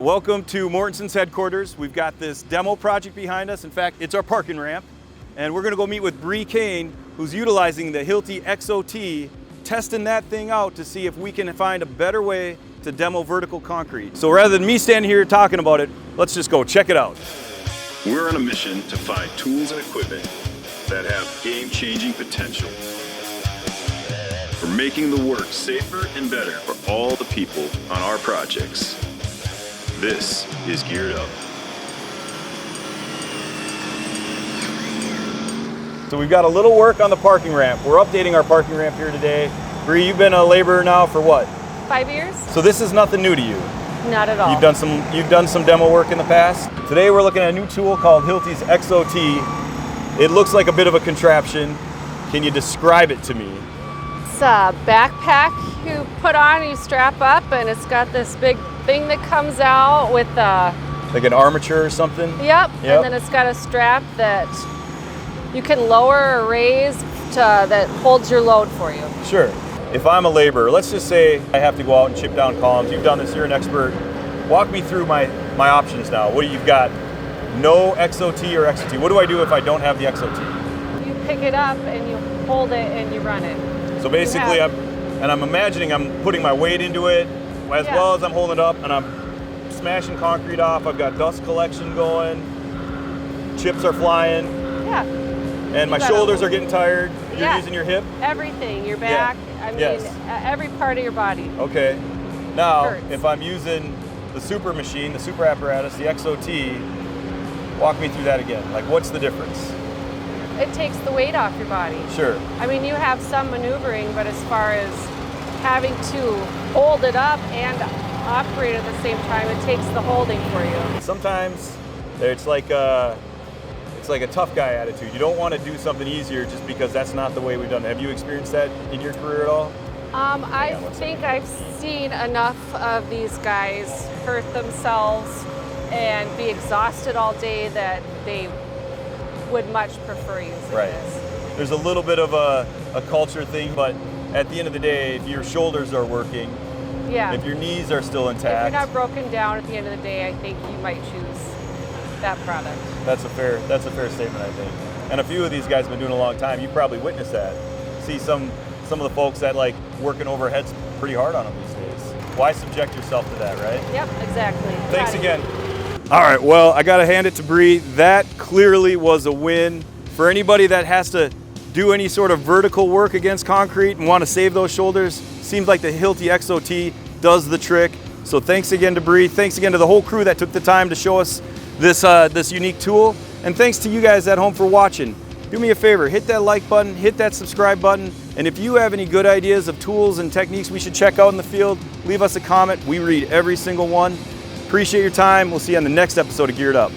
Welcome to Mortenson's headquarters. We've got this demo project behind us. In fact, it's our parking ramp. And we're gonna go meet with Cain, who's utilizing the Hilti EXO-T, testing that thing out to see if we can find a better way to demo vertical concrete. So rather than me standing here talking about it, let's just go check it out. We're on a mission to find tools and equipment that have game-changing potential for making the work safer and better for all the people on our projects. This is Geared Up. So we've got a little work on the parking ramp. We're updating our parking ramp here today. Bree, you've been a laborer now for what? 5 years. So this is nothing new to you. Not at all. You've done some demo work in the past. Today we're looking at a new tool called Hilti's EXO-T. It looks like a bit of a contraption. Can you describe it to me? It's a backpack you put on, you strap up, and it's got this big thing that comes out with like an armature or something? Yep. And then it's got a strap that you can lower or raise that holds your load for you. Sure. If I'm a laborer, let's just say I have to go out and chip down columns. You've done this, you're an expert. Walk me through my options now. What do you've got? No EXO-T or EXO-T. What do I do if I don't have the EXO-T? You pick it up and you hold it and you run it. So basically, I'm imagining I'm putting my weight into it as well as I'm holding it up, and I'm smashing concrete off. I've got dust collection going, chips are flying. Yeah. And my shoulders are getting tired. You're using your hip? Everything, your back, I mean, every part of your body. Okay. Now, if I'm using the super machine, the super apparatus, the EXO-T, walk me through that again. Like, what's the difference? It takes the weight off your body. Sure. I mean, you have some maneuvering, but as far as having to hold it up and operate at the same time, it takes the holding for you. Sometimes it's like a tough guy attitude. You don't want to do something easier just because that's not the way we've done it. Have you experienced that in your career at all? I think I've seen enough of these guys hurt themselves and be exhausted all day that they would much prefer using this. There's a little bit of a culture thing, but at the end of the day, if your shoulders are working, if your knees are still intact. If you're not broken down at the end of the day, I think you might choose that product. That's a fair statement, I think. And a few of these guys have been doing it a long time. You probably witnessed that. See some of the folks that like working overheads pretty hard on them these days. Why subject yourself to that, right? Yep, exactly. Thanks again. All right, well, I gotta hand it to Bree. That clearly was a win. For anybody that has to do any sort of vertical work against concrete and want to save those shoulders, seems like the Hilti EXO-T does the trick. So thanks again to Bree. Thanks again to the whole crew that took the time to show us this unique tool. And thanks to you guys at home for watching. Do me a favor, hit that like button, hit that subscribe button, and if you have any good ideas of tools and techniques we should check out in the field, leave us a comment. We read every single one. Appreciate your time. We'll see you on the next episode of Geared Up.